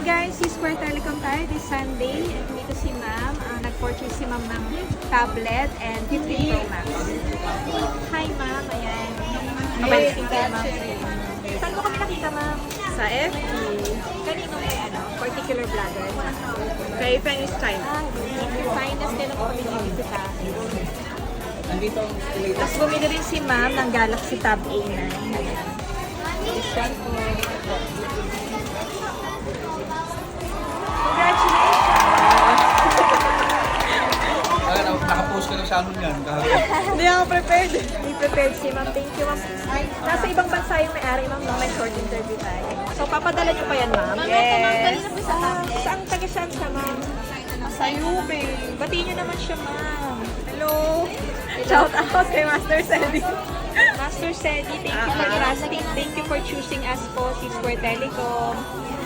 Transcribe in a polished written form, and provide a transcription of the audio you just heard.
guys, si Square Telecom tayo this Sunday. And dito si ma'am. Nag-purchase si ma'am ng tablet and 15 Pro Max. Hi ma'am, ayan. Amazing kayo ma'am. Saan mo kami nakita ma'am? Sa FB, Kanino may particular vlogger? kay Fennis Time. Finest din ako kami dito sa akin. Nandito ang latest. Tapos bumili rin si ma'am ng Galaxy Tab A9. Ayan. This one po. Nakapost ka na sa amin yan. Hindi ako prepared. Be prepared si ma'am. Thank you ma'am. Nasa ibang bansa yung may-ari ma'am. May short interview tayo. So papadala niyo pa yan ma'am? Yes. Saan taga-saan siya ma'am? Sa UP. Batiin niyo naman siya ma'am. Hello. Shout out kay Master Sedi. Master Sedi, thank you for trusting. Thank you for choosing us po, si Square Telecom.